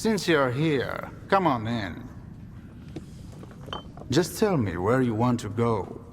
Since you're here, come on in. Just tell me where you want to go.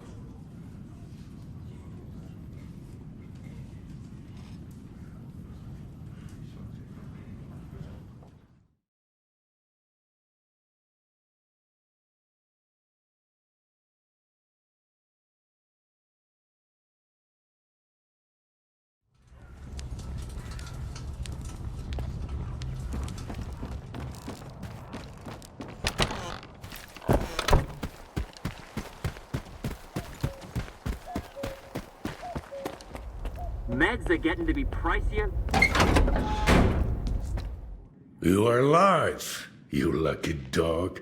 Meds are getting to be pricier. You are alive, you lucky dog.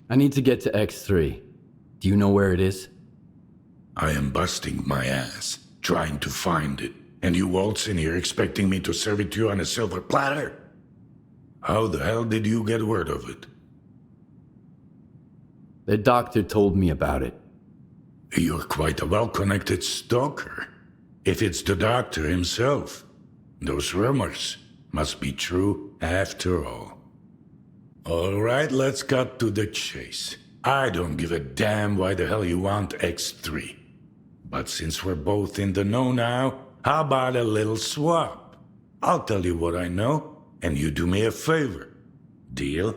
I need to get to X3. Do you know where it is? I am busting my ass, trying to find it, and you waltz in here expecting me to serve it to you on a silver platter? How the hell did you get word of it? The doctor told me about it. You're quite a well-connected stalker. If it's the doctor himself, those rumors must be true after all. All right, let's cut to the chase. I don't give a damn why the hell you want X3. But since we're both in the know now, how about a little swap? I'll tell you what I know, and you do me a favor. Deal?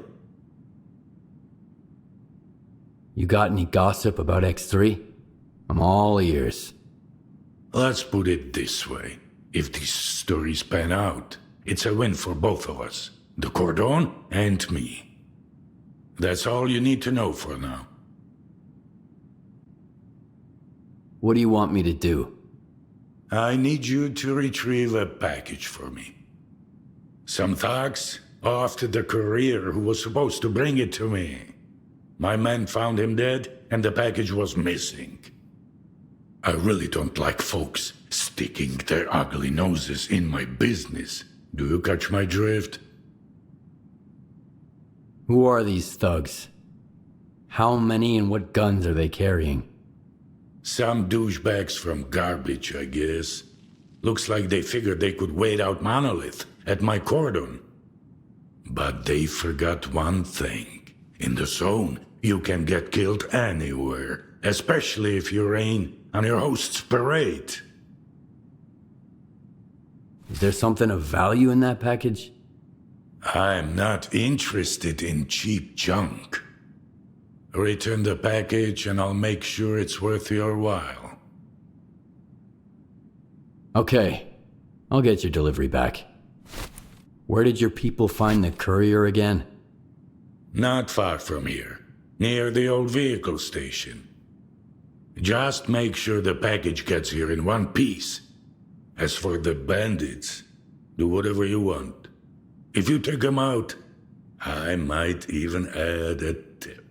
You got any gossip about X3? I'm all ears. Let's put it this way. If these stories pan out, it's a win for both of us. The Cordon and me. That's all you need to know for now. What do you want me to do? I need you to retrieve a package for me. Some thugs off to the courier who was supposed to bring it to me. My men found him dead, and the package was missing. I really don't like folks sticking their ugly noses in my business. Do you catch my drift? Who are these thugs? How many and what guns are they carrying? Some douchebags from garbage, I guess. Looks like they figured they could wait out Monolith at my cordon. But they forgot one thing. In the zone, you can get killed anywhere, especially if you rain on your host's parade. Is there something of value in that package? I'm not interested in cheap junk. Return the package and I'll make sure it's worth your while. Okay, I'll get your delivery back. Where did your people find the courier again? Not far from here, near the old vehicle station. Just make sure the package gets here in one piece. As for the bandits, do whatever you want. If you take them out, I might even add a tip.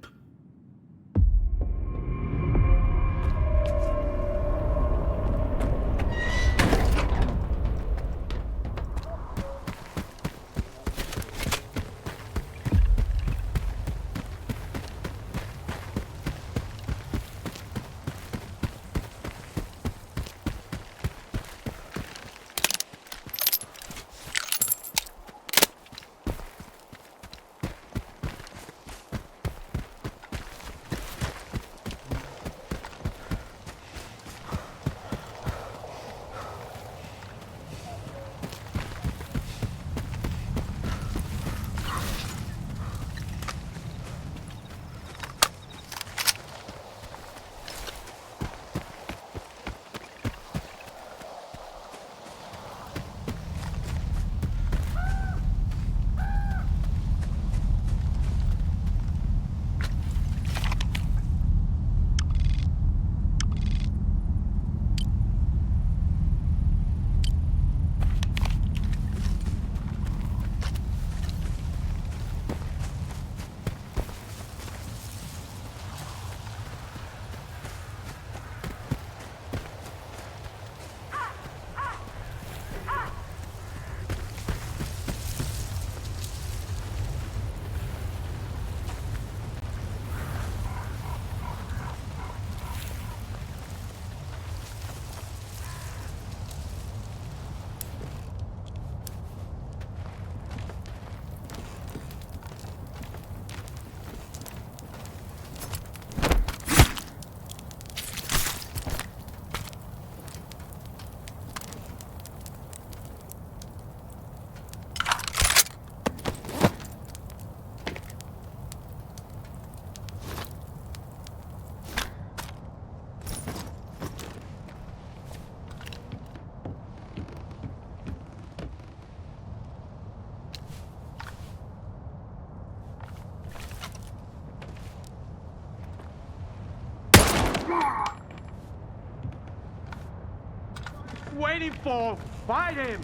waiting for? Fight him!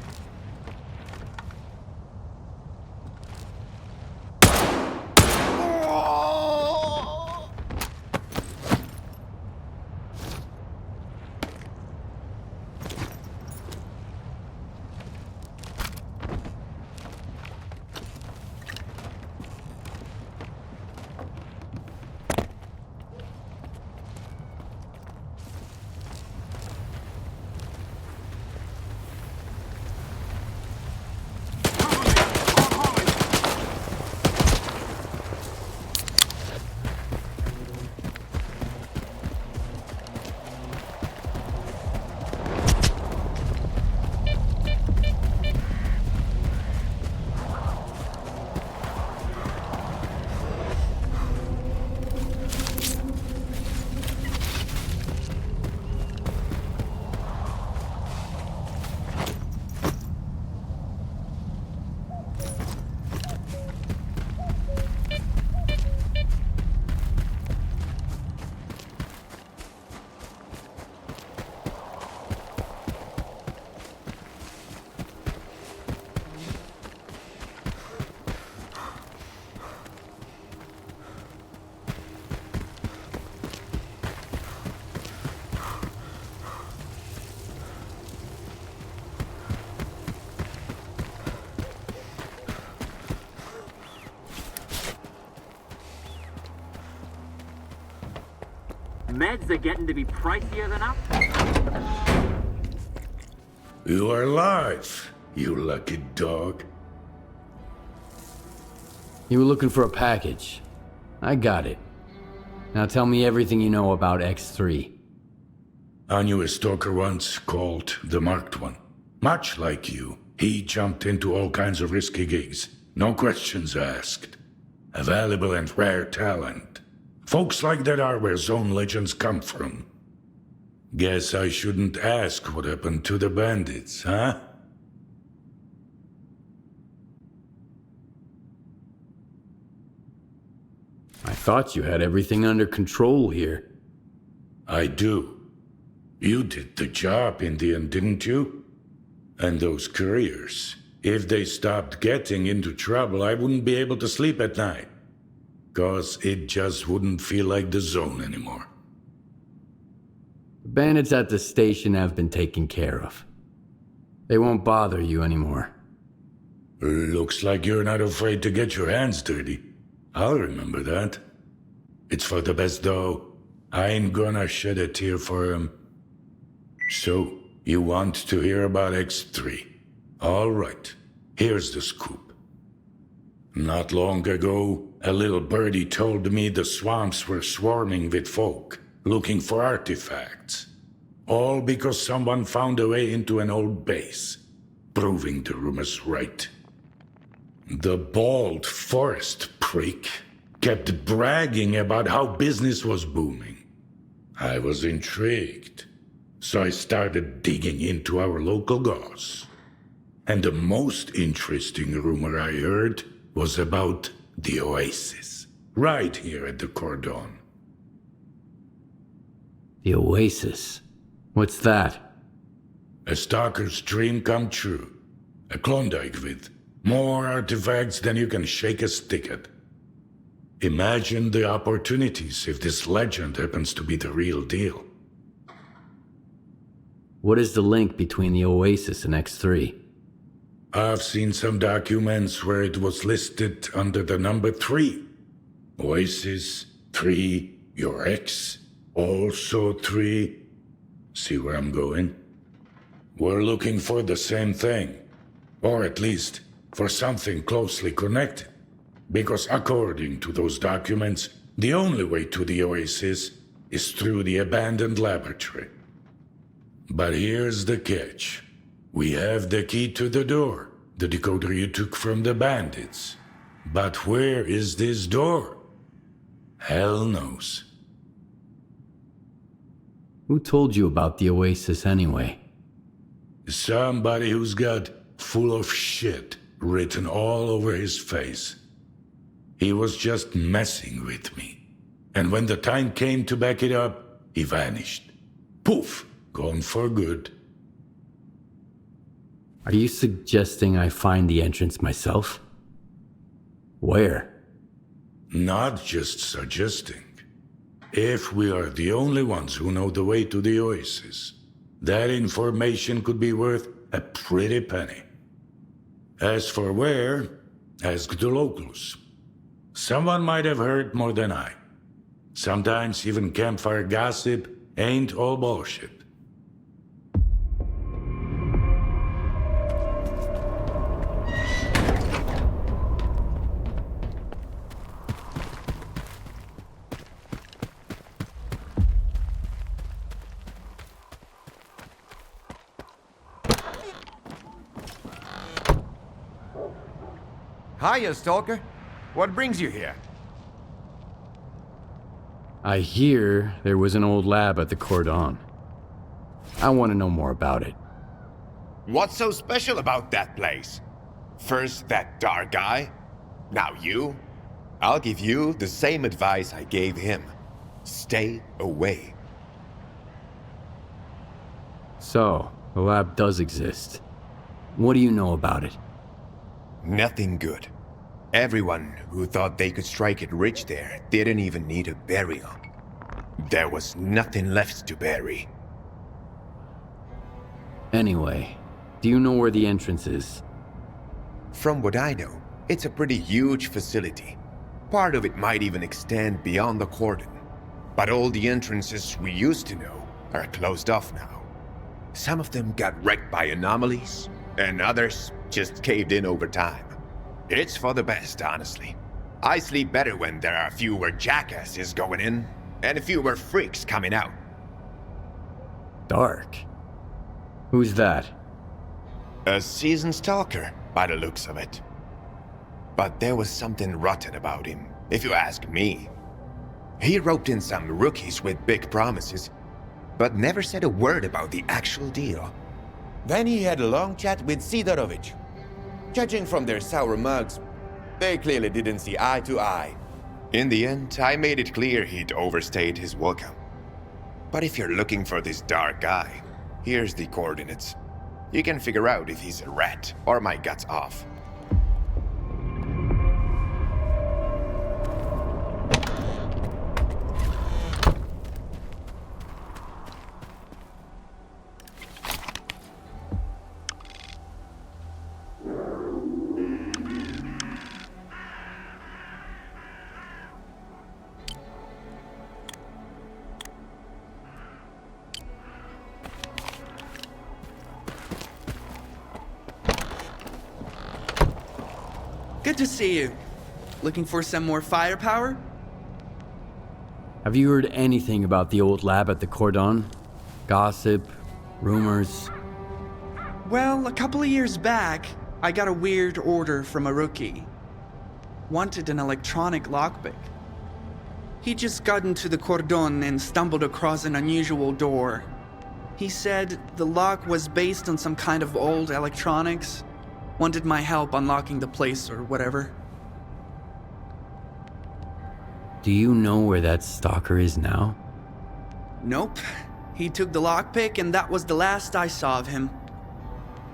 Meds are getting to be pricier than up. You are alive, you lucky dog. You were looking for a package. I got it. Now tell me everything you know about X3. I knew a stalker once called the Marked One. Much like you, he jumped into all kinds of risky gigs. No questions asked. A valuable and rare talent. Folks like that are where Zone legends come from. Guess I shouldn't ask what happened to the bandits, huh? I thought you had everything under control here. I do. You did the job in the end, didn't you? And those couriers, if they stopped getting into trouble, I wouldn't be able to sleep at night. 'Cause it just wouldn't feel like the Zone anymore. The bandits at the station have been taken care of. They won't bother you anymore. Looks like you're not afraid to get your hands dirty. I'll remember that. It's for the best though. I ain't gonna shed a tear for him. So, you want to hear about X3? All right, here's the scoop. Not long ago, a little birdie told me the swamps were swarming with folk, looking for artifacts. All because someone found a way into an old base, proving the rumors right. The bald forest prick kept bragging about how business was booming. I was intrigued, so I started digging into our local goss. And the most interesting rumor I heard was about the Oasis, right here at the Cordon. The Oasis? What's that? A stalker's dream come true. A Klondike with more artifacts than you can shake a stick at. Imagine the opportunities if this legend happens to be the real deal. What is the link between the Oasis and X3? I've seen some documents where it was listed under the number 3. Oasis, 3, your ex, also 3. See where I'm going? We're looking for the same thing. Or at least, for something closely connected. Because according to those documents, the only way to the Oasis is through the abandoned laboratory. But here's the catch. We have the key to the door, the decoder you took from the bandits. But where is this door? Hell knows. Who told you about the Oasis anyway? Somebody who's got full of shit written all over his face. He was just messing with me. And when the time came to back it up, he vanished. Poof, gone for good. Are you suggesting I find the entrance myself? Where? Not just suggesting. If we are the only ones who know the way to the oasis, that information could be worth a pretty penny. As for where, ask the locals. Someone might have heard more than I. Sometimes even campfire gossip ain't all bullshit. Hiya, Stalker. What brings you here? I hear there was an old lab at the Cordon. I want to know more about it. What's so special about that place? First that dark guy, now you. I'll give you the same advice I gave him. Stay away. So, the lab does exist. What do you know about it? Nothing good. Everyone who thought they could strike it rich there didn't even need a burial. There was nothing left to bury. Anyway, do you know where the entrance is? From what I know, it's a pretty huge facility. Part of it might even extend beyond the cordon. But all the entrances we used to know are closed off now. Some of them got wrecked by anomalies, and others just caved in over time. It's for the best, honestly. I sleep better when there are fewer jackasses going in, and fewer freaks coming out. Dark? Who's that? A seasoned stalker, by the looks of it. But there was something rotten about him, if you ask me. He roped in some rookies with big promises, but never said a word about the actual deal. Then he had a long chat with Sidorovich. Judging from their sour mugs, they clearly didn't see eye to eye. In the end, I made it clear he'd overstayed his welcome. But if you're looking for this dark guy, here's the coordinates. You can figure out if he's a rat or my guts off. Good to see you. Looking for some more firepower? Have you heard anything about the old lab at the Cordon? Gossip? Rumors? Well, a couple of years back, I got a weird order from a rookie. Wanted an electronic lockpick. He just got into the Cordon and stumbled across an unusual door. He said the lock was based on some kind of old electronics. Wanted my help unlocking the place or whatever. Do you know where that stalker is now? Nope. He took the lockpick and that was the last I saw of him.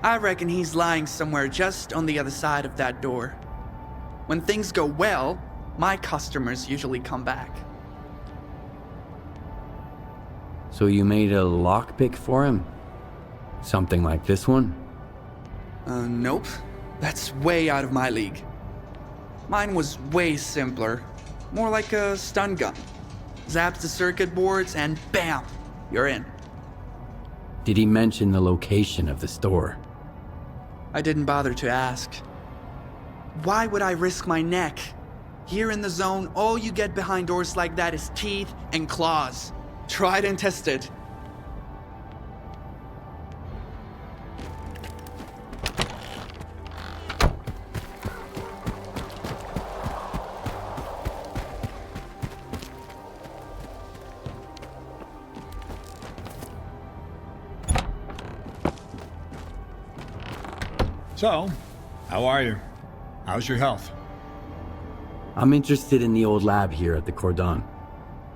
I reckon he's lying somewhere just on the other side of that door. When things go well, my customers usually come back. So you made a lockpick for him? Something like this one? Nope. That's way out of my league. Mine was way simpler. More like a stun gun. Zaps the circuit boards and bam! You're in. Did he mention the location of the store? I didn't bother to ask. Why would I risk my neck? Here in the zone, all you get behind doors like that is teeth and claws. Tried and tested. So, how are you? How's your health? I'm interested in the old lab here at the Cordon.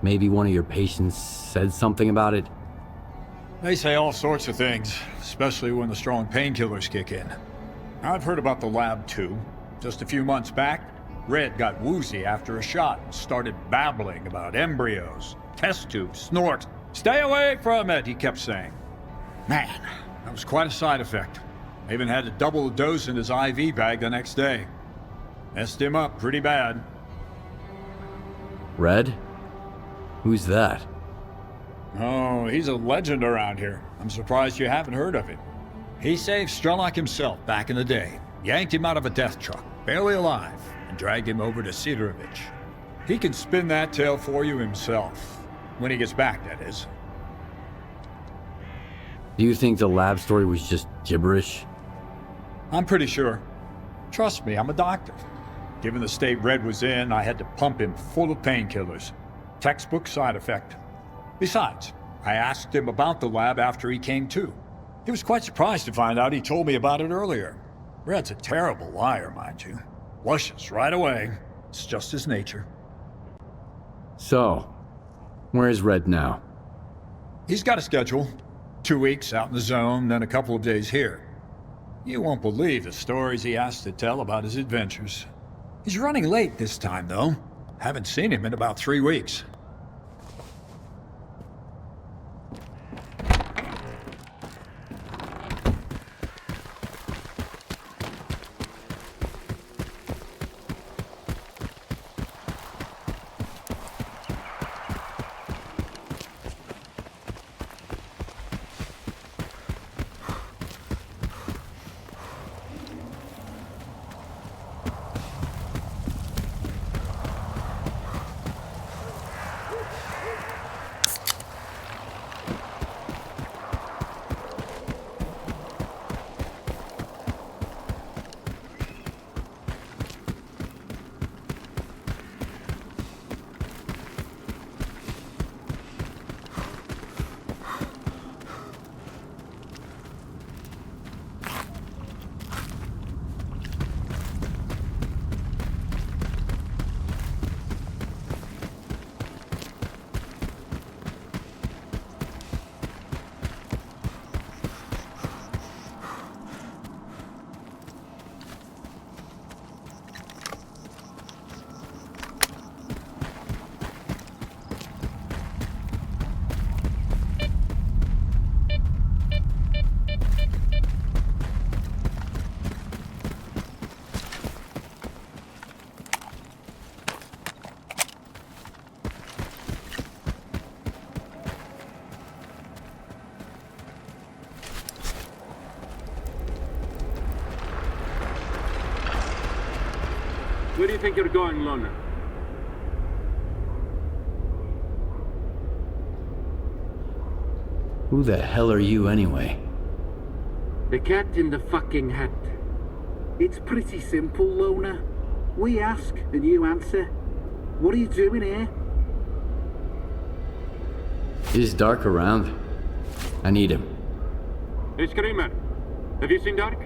Maybe one of your patients said something about it? They say all sorts of things, especially when the strong painkillers kick in. I've heard about the lab too. Just a few months back, Red got woozy after a shot and started babbling about embryos, test tubes, snorks. Stay away from it, he kept saying. Man, that was quite a side effect. I even had to double the dose in his IV bag the next day. Messed him up pretty bad. Red? Who's that? Oh, he's a legend around here. I'm surprised you haven't heard of him. He saved S.T.A.L.K.E.R himself back in the day, yanked him out of a death truck, barely alive, and dragged him over to Sidorovich. He can spin that tale for you himself. When he gets back, that is. Do you think the lab story was just gibberish? I'm pretty sure. Trust me, I'm a doctor. Given the state Red was in, I had to pump him full of painkillers. Textbook side effect. Besides, I asked him about the lab after he came to. He was quite surprised to find out he told me about it earlier. Red's a terrible liar, mind you. Blushes right away. It's just his nature. So, where's Red now? He's got a schedule. 2 weeks out in the zone, then a couple of days here. You won't believe the stories he has to tell about his adventures. He's running late this time, though. Haven't seen him in about 3 weeks. Where do you think you're going, Loner? Who the hell are you anyway? The cat in the fucking hat. It's pretty simple, Loner. We ask and you answer. What are you doing here? Is Dark around? I need him. Hey, Screamer. Have you seen Dark?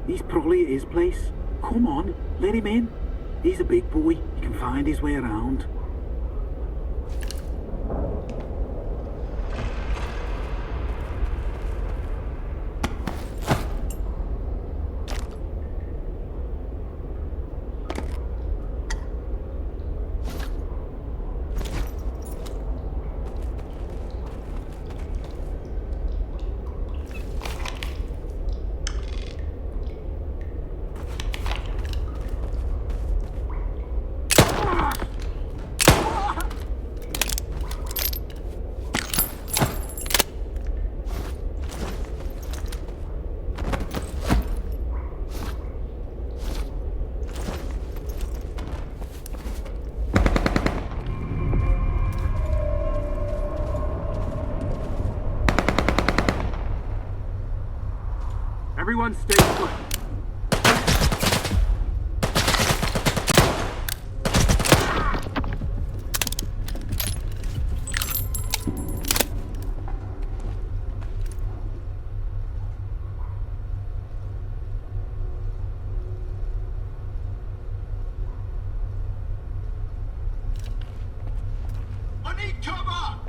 He's probably at his place. Come on, let him in. He's a big boy. He can find his way around. Everyone stay put. I need cover!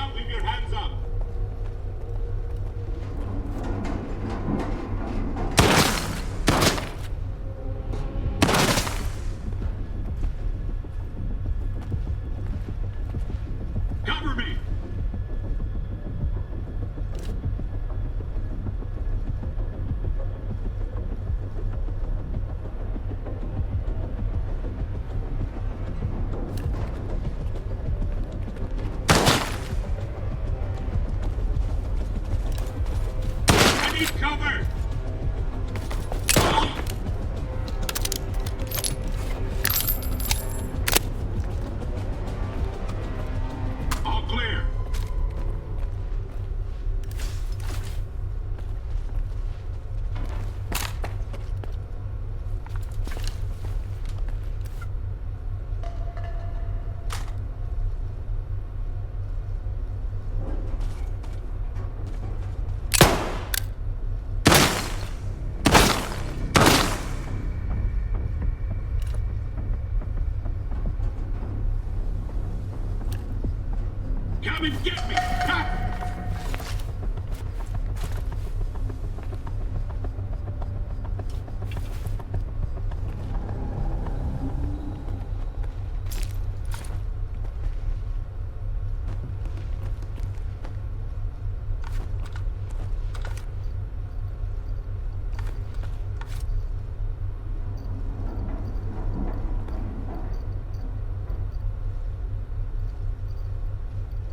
out with your hands up. Cover me! I need cover! All clear. Come and get me! Ha!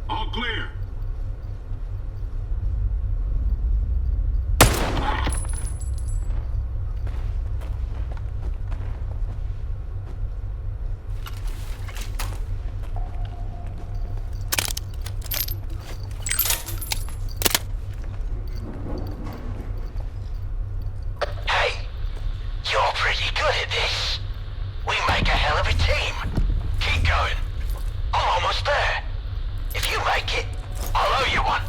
All clear. Hey, you're pretty good at this. We make a hell of a team. Keep going. I'm almost there. If you make it, I'll owe you one.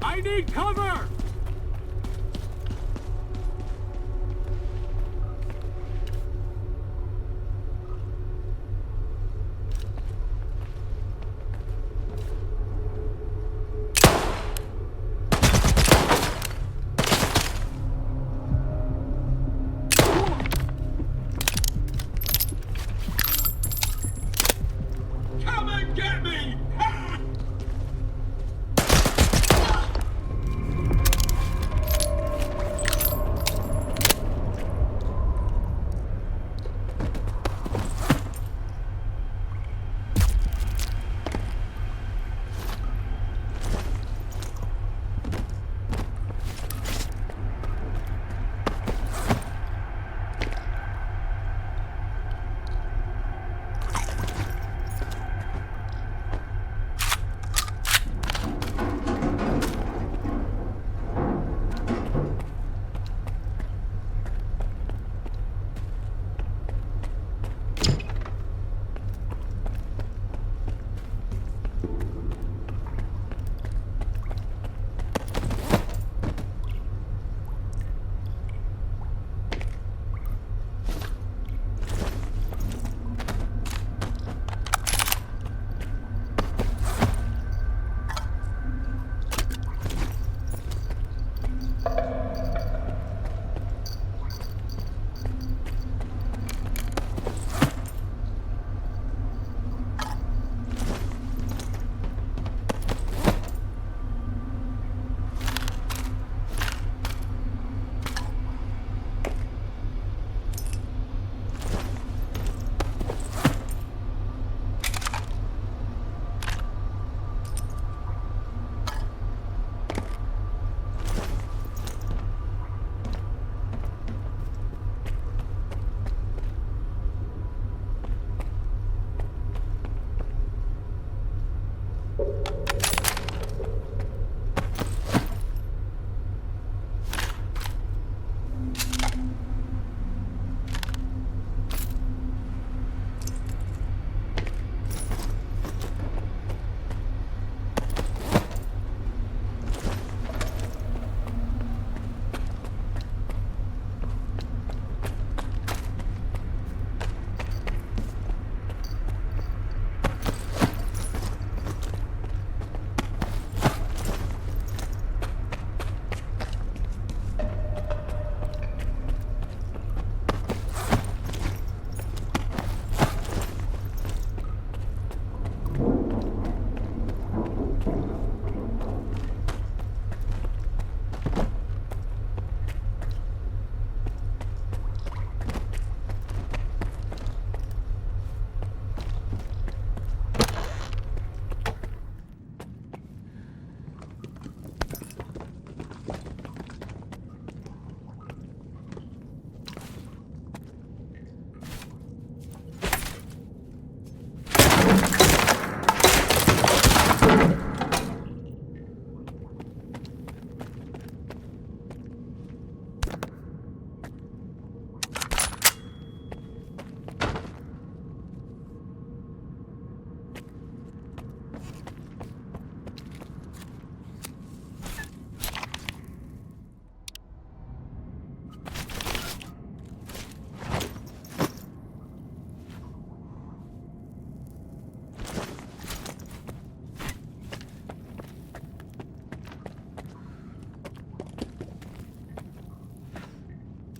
I need cover! Come and get me! Ha!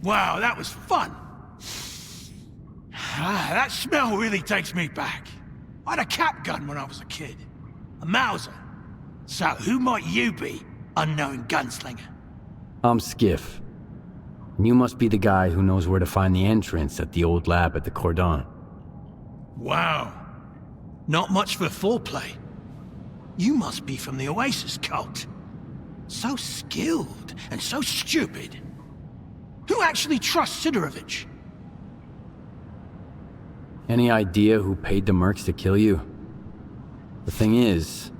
Wow, that was fun. That smell really takes me back. I had a cap gun when I was a kid. A Mauser. So, who might you be, unknown gunslinger? I'm Skiff. And you must be the guy who knows where to find the entrance at the old lab at the Cordon. Wow. Not much for foreplay. You must be from the Oasis cult. So skilled and so stupid. Who actually trusts Sidorovich? Any idea who paid the mercs to kill you? The thing is,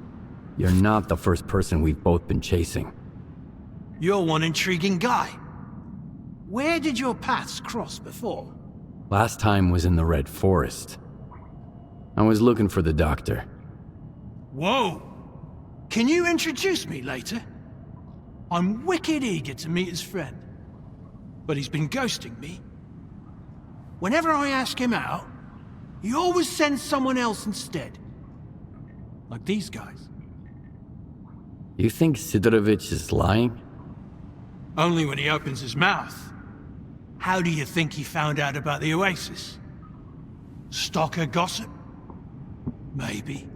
you're not the first person we've both been chasing. You're one intriguing guy. Where did your paths cross before? Last time was in the Red Forest. I was looking for the doctor. Whoa! Can you introduce me later? I'm wicked eager to meet his friend. But he's been ghosting me. Whenever I ask him out, he always sends someone else instead. Like these guys. You think Sidorovich is lying? Only when he opens his mouth. How do you think he found out about the Oasis? Stalker gossip? Maybe.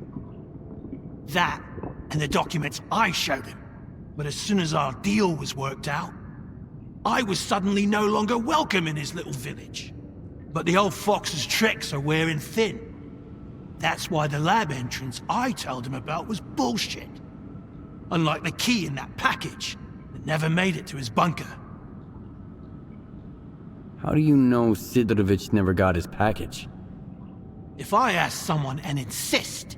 That, and the documents I showed him. But as soon as our deal was worked out, I was suddenly no longer welcome in his little village. But the old fox's tricks are wearing thin. That's why the lab entrance I told him about was bullshit. Unlike the key in that package that never made it to his bunker. How do you know Sidorovich never got his package? If I ask someone and insist,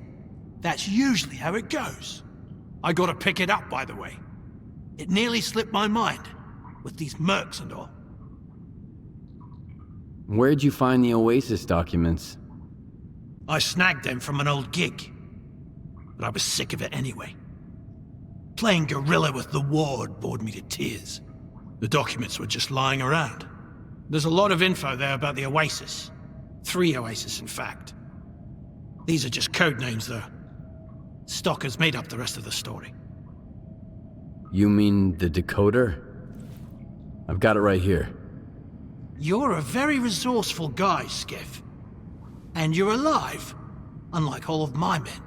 that's usually how it goes. I gotta pick it up, by the way. It nearly slipped my mind, with these mercs and all. Where'd you find the Oasis documents? I snagged them from an old gig. But I was sick of it anyway. Playing guerrilla with the ward bored me to tears. The documents were just lying around. There's a lot of info there about the Oasis. 3 Oasis, in fact. These are just code names, though. Stalker's made up the rest of the story. You mean the decoder? I've got it right here. You're a very resourceful guy, Skiff. And you're alive, unlike all of my men.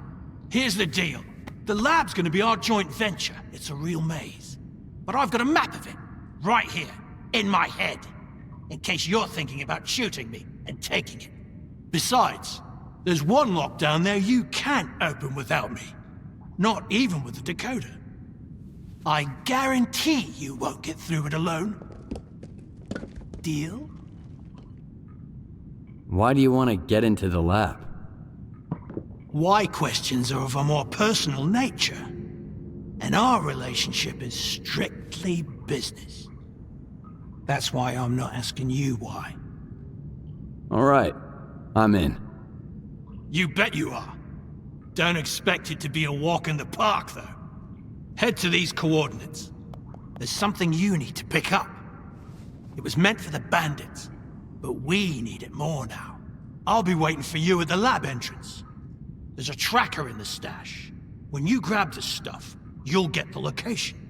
Here's the deal. The lab's gonna be our joint venture. It's a real maze. But I've got a map of it, right here, in my head. In case you're thinking about shooting me and taking it. Besides, there's one lock down there you can't open without me. Not even with the decoder. I guarantee you won't get through it alone. Deal? Why do you want to get into the lab? Why questions are of a more personal nature. And our relationship is strictly business. That's why I'm not asking you why. All right, I'm in. You bet you are. Don't expect it to be a walk in the park, though. Head to these coordinates. There's something you need to pick up. It was meant for the bandits, but we need it more now. I'll be waiting for you at the lab entrance. There's a tracker in the stash. When you grab the stuff, you'll get the location.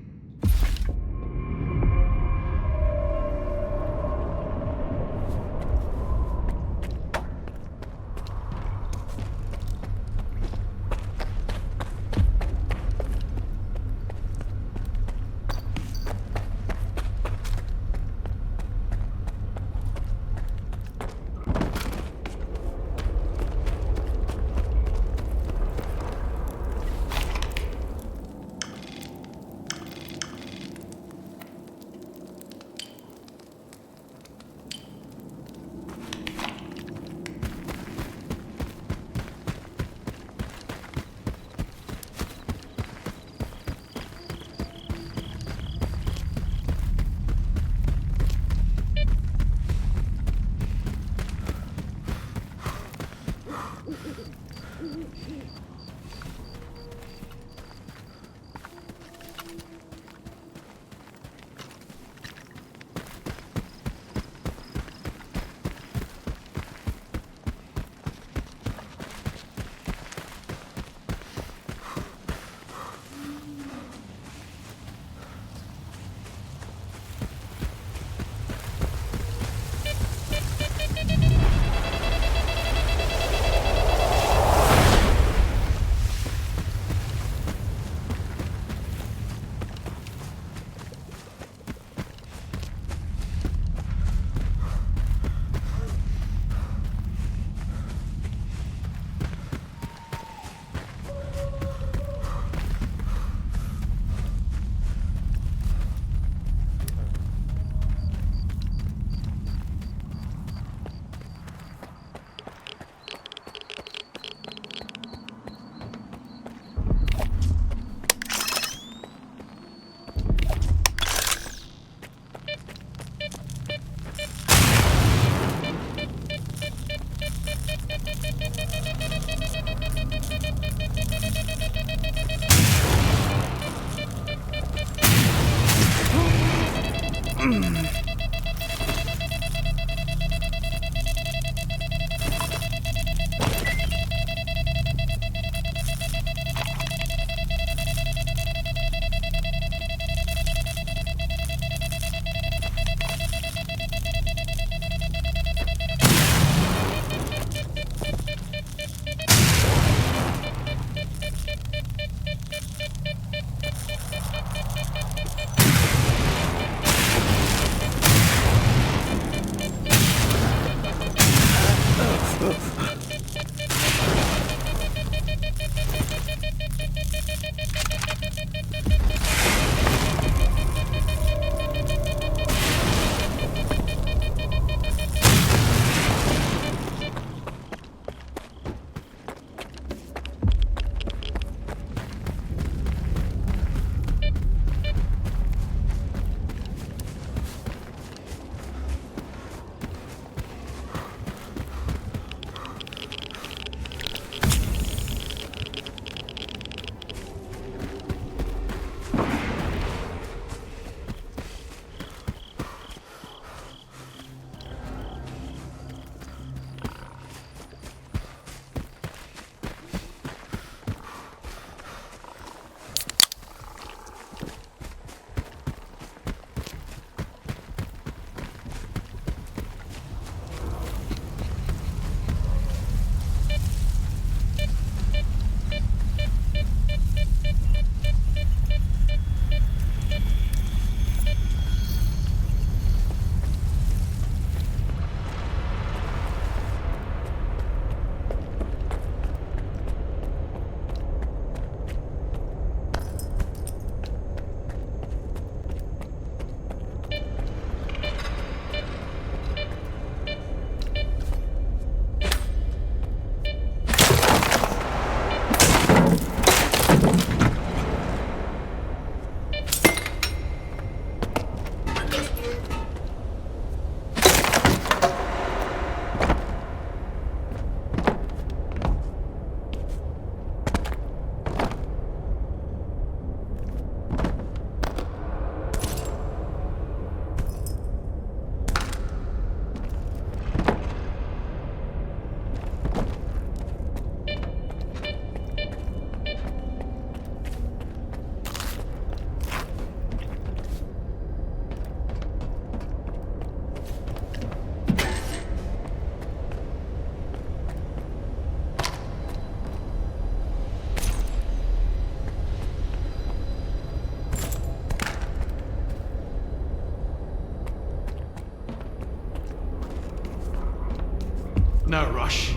No rush.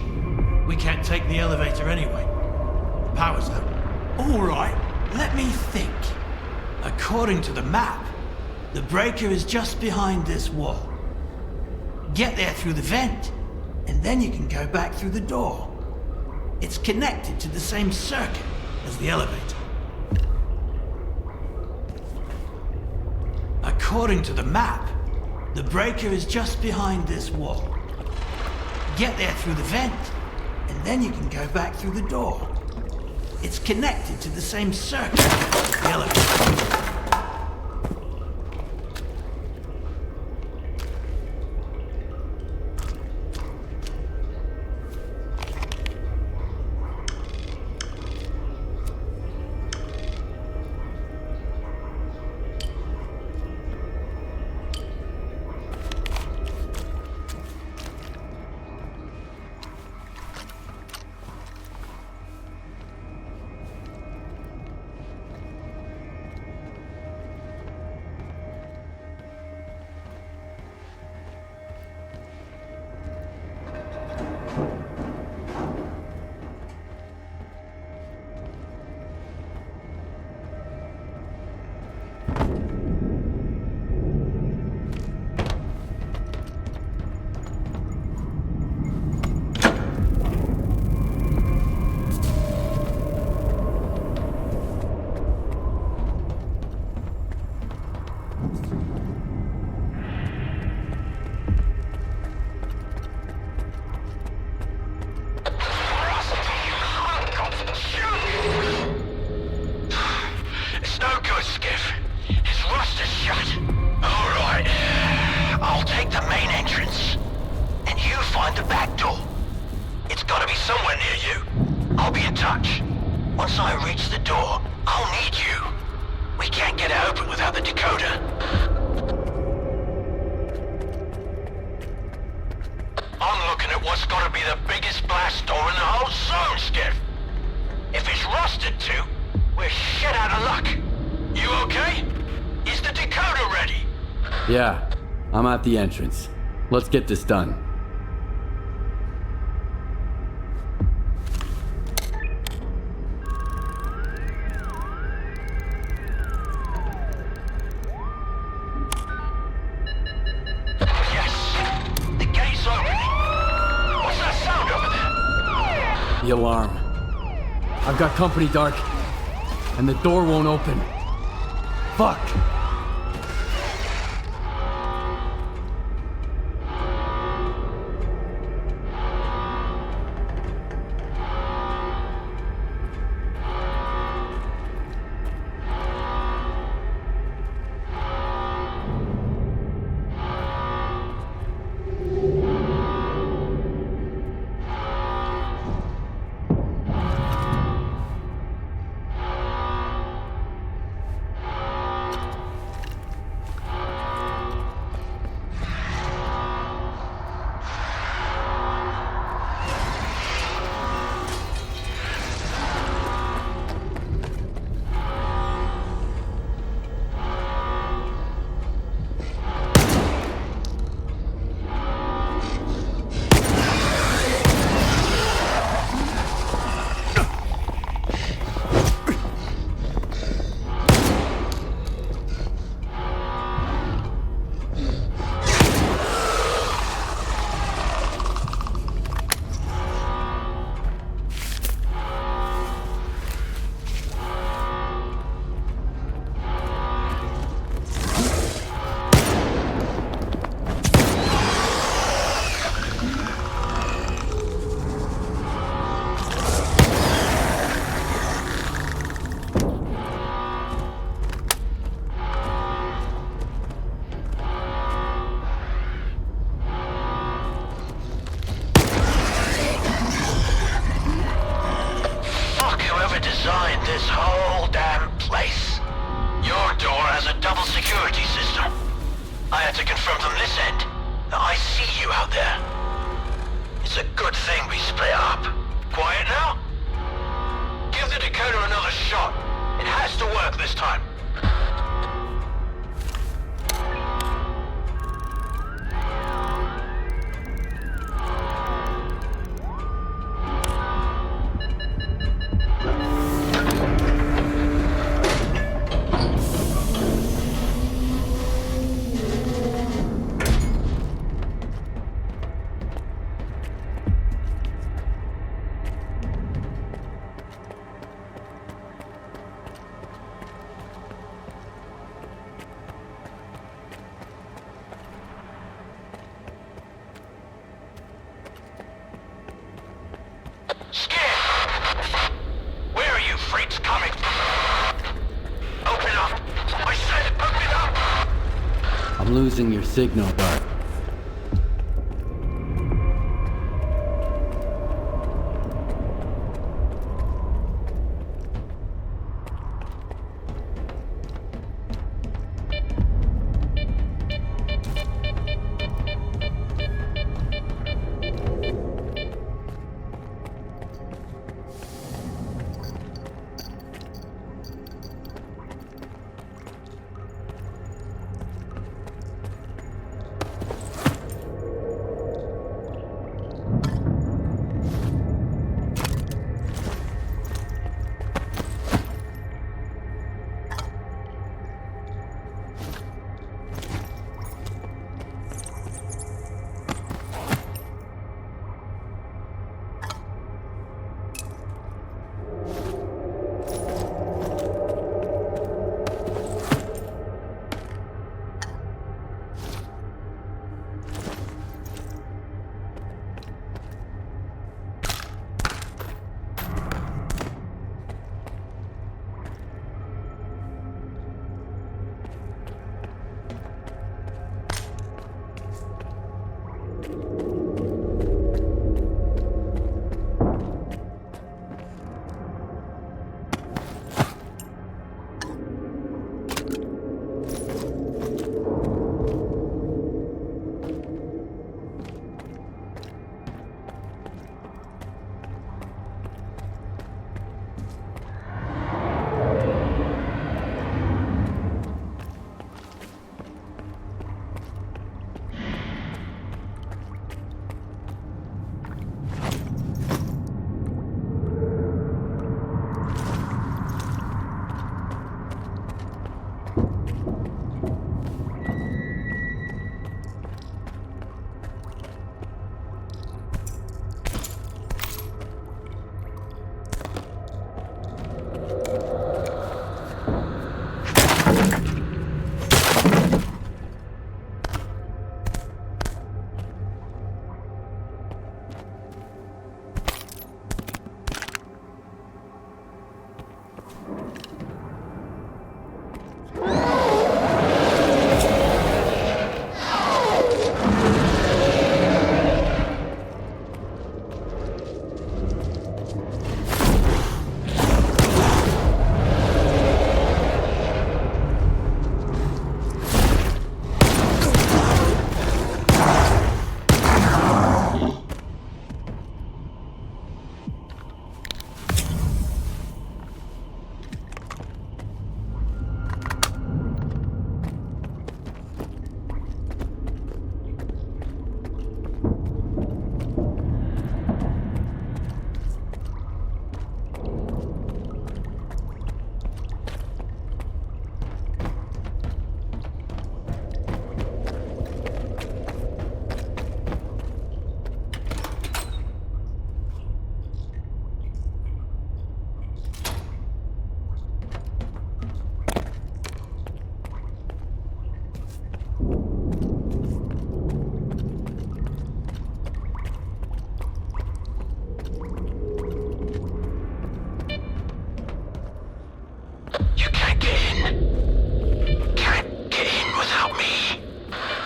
We can't take the elevator anyway. The power's out. All right, let me think. According to the map, the breaker is just behind this wall. Get there through the vent, and then you can go back through the door. It's connected to the same circuit as the elevator. According to the map, the breaker is just behind this wall. Get there through the vent, and then you can go back through the door. It's connected to the same circuit as the elevator. I'll be in touch. Once I reach the door, I'll need you. We can't get it open without the decoder. I'm looking at what's gotta be the biggest blast door in the whole zone, Skiff. If it's rusted too, we're shit out of luck. You okay? Is the decoder ready? Yeah, I'm at the entrance. Let's get this done. The alarm. I've got company, Dark. And the door won't open. Fuck! I'm losing your signal, Dark.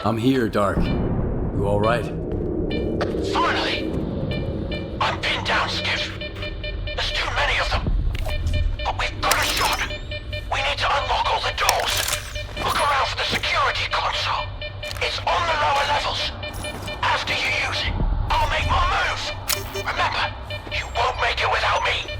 I'm here, Dark. You alright? Finally! I'm pinned down, Skiff. There's too many of them. But we've got a shot. We need to unlock all the doors. Look around for the security console. It's on the lower levels. After you use it, I'll make my move. Remember, you won't make it without me.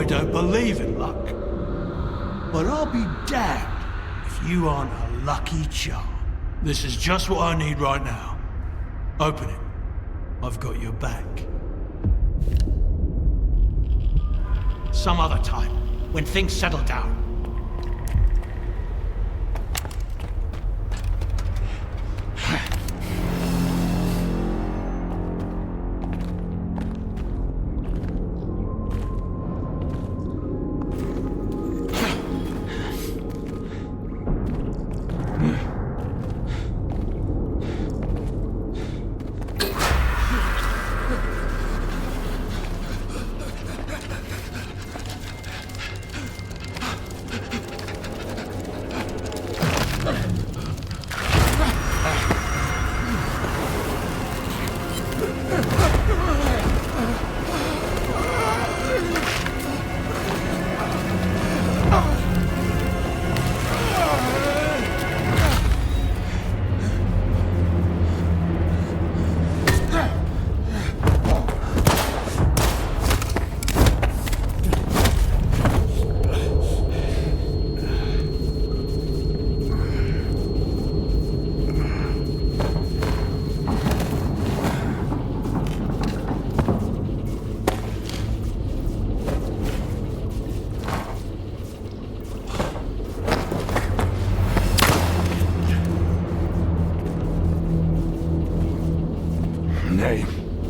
I don't believe in luck. But I'll be damned if you aren't a lucky charm. This is just what I need right now. Open it. I've got your back. Some other time, when things settle down.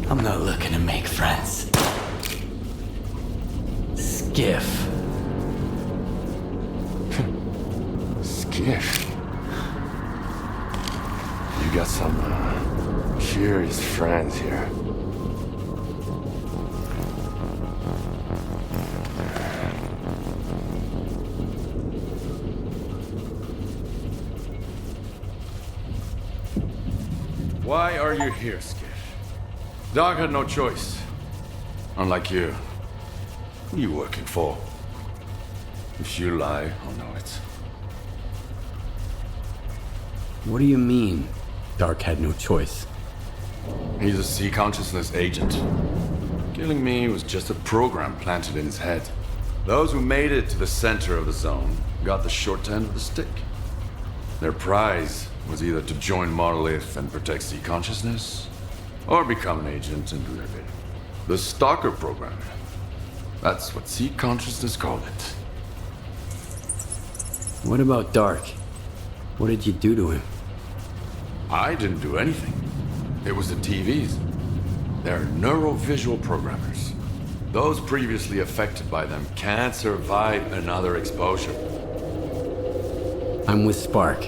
I'm not looking to make friends. Skiff. Skiff? You got some, curious friends here. Why are you here, Skiff? Doc had no choice. Unlike you. Who are you working for? If you lie, I'll know it. What do you mean, Dark had no choice? He's a sea consciousness agent. Killing me was just a program planted in his head. Those who made it to the center of the zone got the short end of the stick. Their prize was either to join Monolith and protect sea consciousness, or become an agent and live it. The S.T.A.L.K.E.R program. That's what sea consciousness called it. What about Dark? What did you do to him? I didn't do anything. It was the TVs. They're neurovisual programmers. Those previously affected by them can't survive another exposure. I'm with Spark.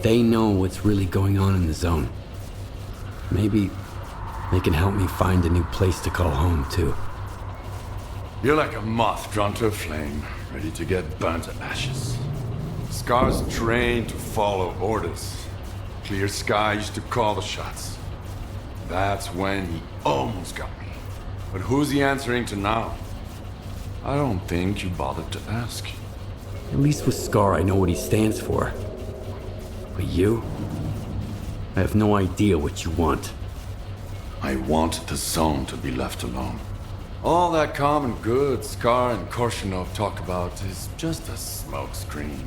They know what's really going on in the zone. Maybe they can help me find a new place to call home, too. You're like a moth drawn to a flame, ready to get burnt to ashes. Scar's trained to follow orders. Clear Sky used to call the shots. That's when he almost got me. But who's he answering to now? I don't think you bothered to ask. At least with Scar, I know what he stands for. But you? I have no idea what you want. I want the zone to be left alone. All that common good Scar and Korshunov talk about is just a smokescreen.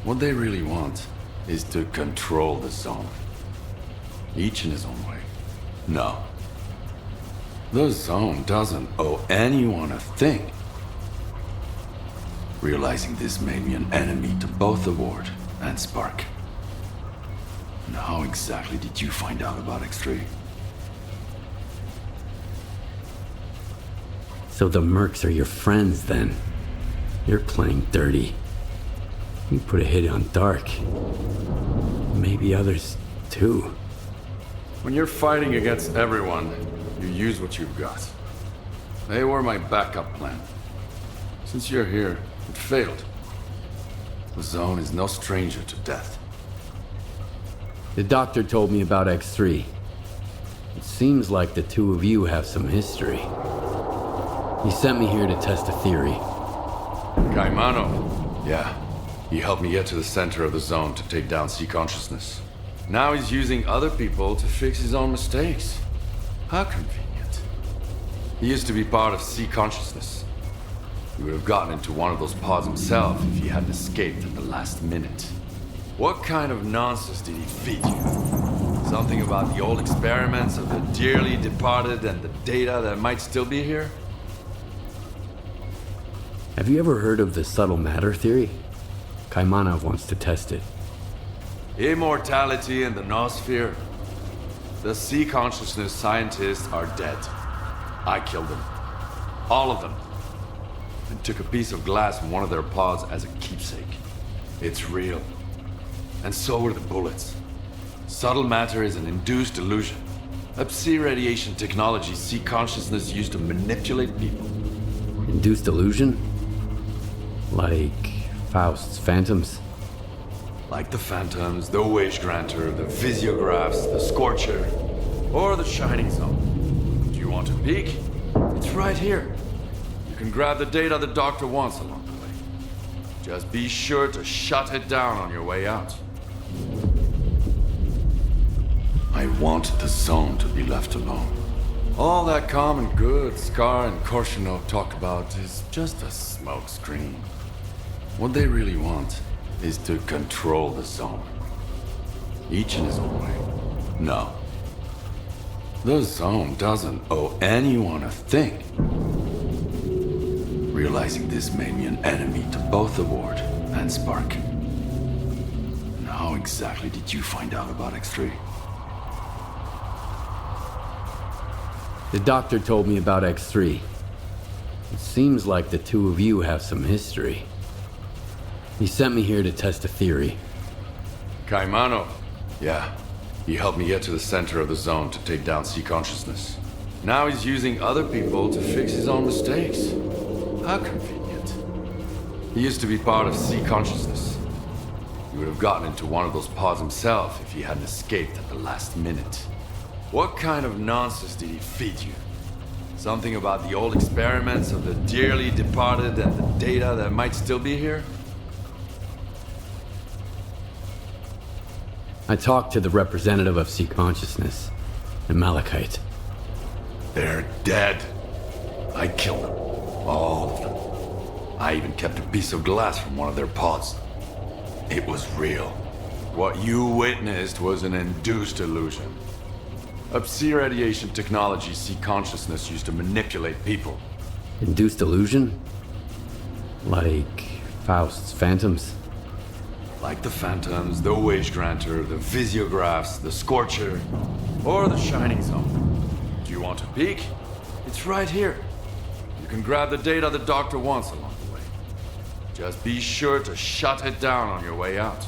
What they really want is to control the zone. Each in his own way. No. The zone doesn't owe anyone a thing. Realizing this made me an enemy to both the Ward and Spark. And how exactly did you find out about X3? So the Mercs are your friends, then? You're playing dirty. You put a hit on Dark. Maybe others, too. When you're fighting against everyone, you use what you've got. They were my backup plan. Since you're here, it failed. The zone is no stranger to death. The doctor told me about X3. It seems like the two of you have some history. He sent me here to test a theory. Caimano. Yeah. He helped me get to the center of the zone to take down sea consciousness. Now he's using other people to fix his own mistakes. How convenient. He used to be part of sea consciousness. He would have gotten into one of those pods himself if he hadn't escaped at the last minute. What kind of nonsense did he feed you? Something about the old experiments of the dearly departed and the data that might still be here? Have you ever heard of the subtle matter theory? Kaimanov wants to test it. Immortality in the noosphere? The sea consciousness scientists are dead. I killed them. All of them. And took a piece of glass from one of their pods as a keepsake. It's real. And so were the bullets. Subtle matter is an induced illusion. Psi radiation technology sea consciousness used to manipulate people. Induced illusion? Like Faust's phantoms? Like the phantoms, the wish granter, the physiographs, the scorcher, or the shining zone. Do you want a peek? It's right here. You can grab the data the doctor wants along the way. Just be sure to shut it down on your way out. I want the zone to be left alone. All that common good S.T.A.L.K.E.R and Korshunov talk about is just a smokescreen. What they really want is to control the zone. Each in his own way. No. The zone doesn't owe anyone a thing. Realizing this made me an enemy to both the Ward and Spark. And how exactly did you find out about X3? The doctor told me about X3. It seems like the two of you have some history. He sent me here to test a theory. Kaimanov? Yeah. He helped me get to the center of the zone to take down sea consciousness. Now he's using other people to fix his own mistakes. How convenient. He used to be part of sea consciousness. He would have gotten into one of those pods himself if he hadn't escaped at the last minute. What kind of nonsense did he feed you? Something about the old experiments of the dearly departed and the data that might still be here? I talked to the representative of sea consciousness, and Malachite. They're dead. I killed them. All of them. I even kept a piece of glass from one of their pods. It was real. What you witnessed was an induced illusion. Psi radiation technology sea consciousness used to manipulate people. Induced illusion? Like Faust's phantoms? Like the phantoms, the wish granter, the physiographs, the scorcher, or the shining zone. Do you want a peek? It's right here. You can grab the data the doctor wants along the way. Just be sure to shut it down on your way out.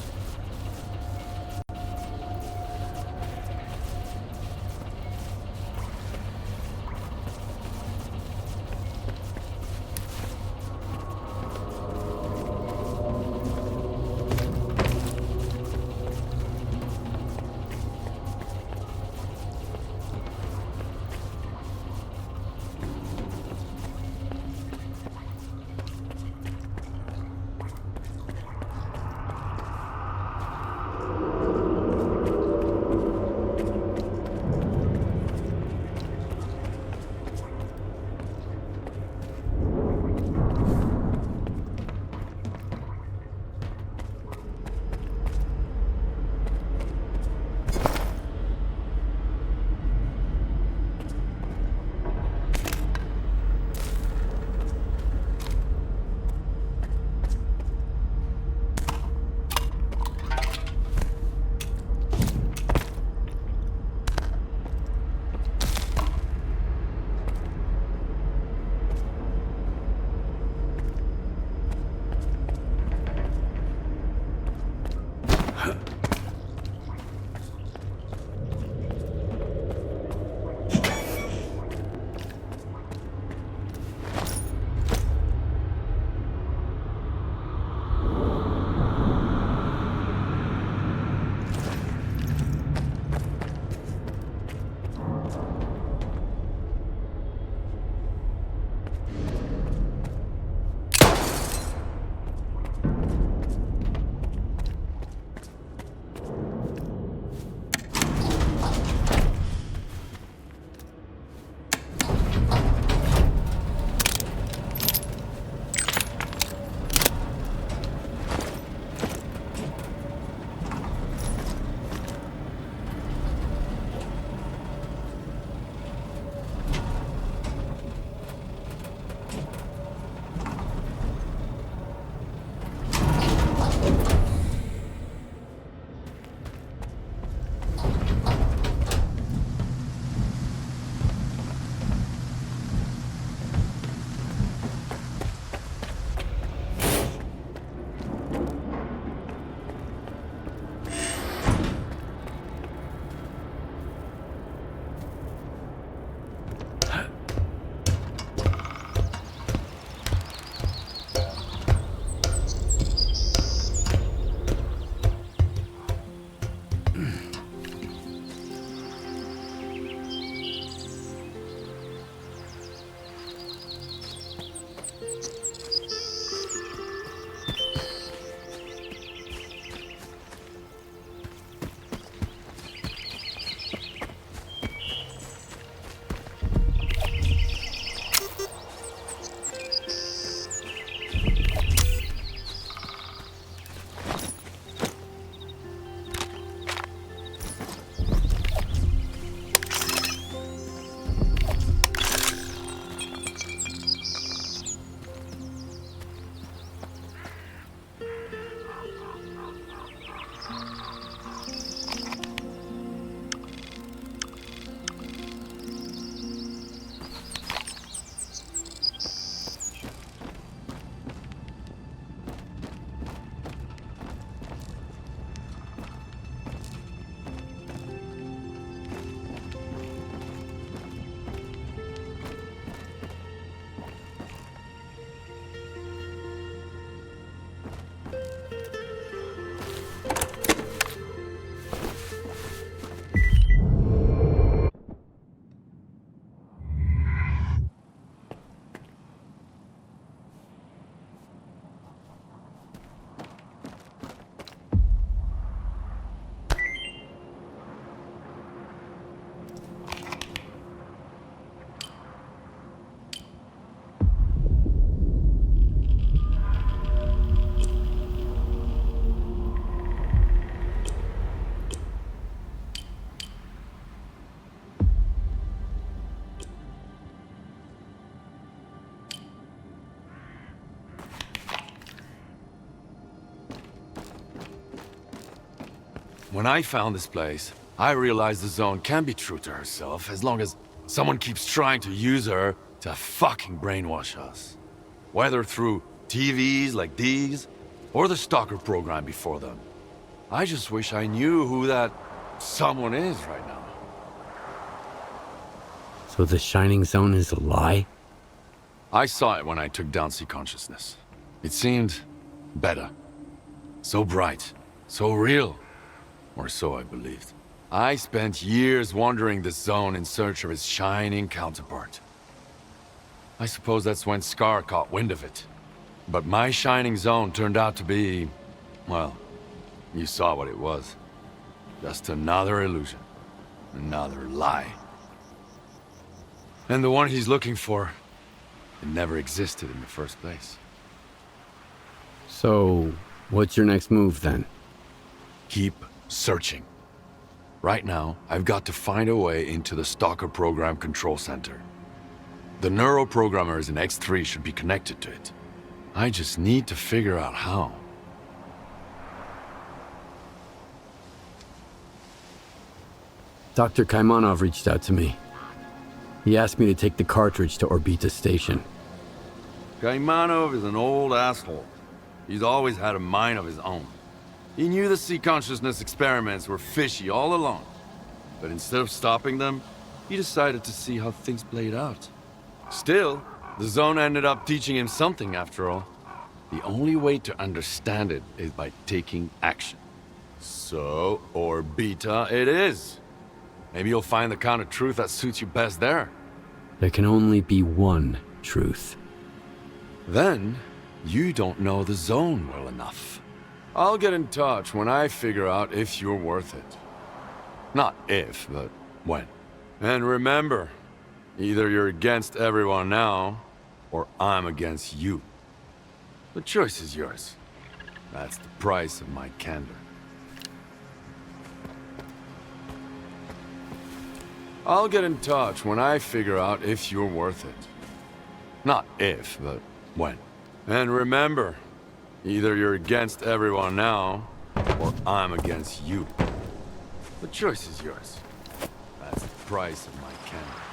When I found this place, I realized the Zone can be true to herself as long as someone keeps trying to use her to fucking brainwash us. Whether through TVs like these, or the Stalker program before them. I just wish I knew who that someone is right now. So the Shining Zone is a lie? I saw it when I took down Sea Consciousness. It seemed better. So bright, so real. Or so I believed. I spent years wandering this zone in search of its shining counterpart. I suppose that's when S.T.A.L.K.E.R caught wind of it. But my shining zone turned out to be... well, you saw what it was. Just another illusion. Another lie. And the one he's looking for, it never existed in the first place. So, what's your next move then? Keep searching. Right now, I've got to find a way into the Stalker program control center. The neuroprogrammers in X3 should be connected to it. I just need to figure out how. Dr. Kaimanov reached out to me. He asked me to take the cartridge to Orbita Station. Kaimanov is an old asshole. He's always had a mind of his own. He knew the Sea Consciousness experiments were fishy all along. But instead of stopping them, he decided to see how things played out. Still, the Zone ended up teaching him something after all. The only way to understand it is by taking action. So, Orbita it is. Maybe you'll find the kind of truth that suits you best there. There can only be one truth. Then, you don't know the Zone well enough. I'll get in touch when I figure out if you're worth it. Not if, but when. And remember, either you're against everyone now, or I'm against you. The choice is yours. That's the price of my candor. I'll get in touch when I figure out if you're worth it. Not if, but when. And remember, either you're against everyone now, or I'm against you. The choice is yours. That's the price of my candor.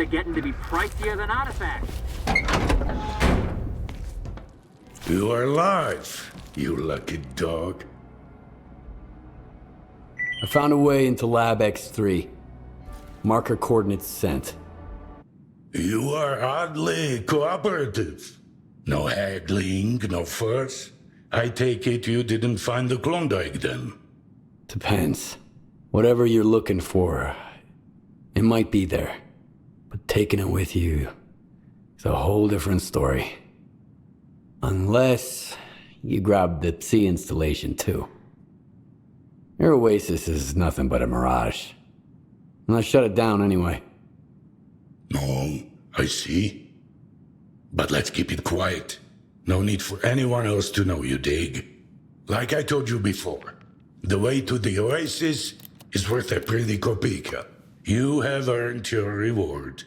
are getting to be pricier than artifacts. You are alive, you lucky dog. I found a way into Lab X3. Marker coordinates sent. You are oddly cooperative. No haggling, no fuss. I take it you didn't find the Klondike then? Depends. Whatever you're looking for, it might be there. But taking it with you is a whole different story. Unless you grab the Psi installation too. Your oasis is nothing but a mirage. And I shut it down anyway. No, I see. But let's keep it quiet. No need for anyone else to know, you dig? Like I told you before, the way to the oasis is worth a pretty kopeka. You have earned your reward.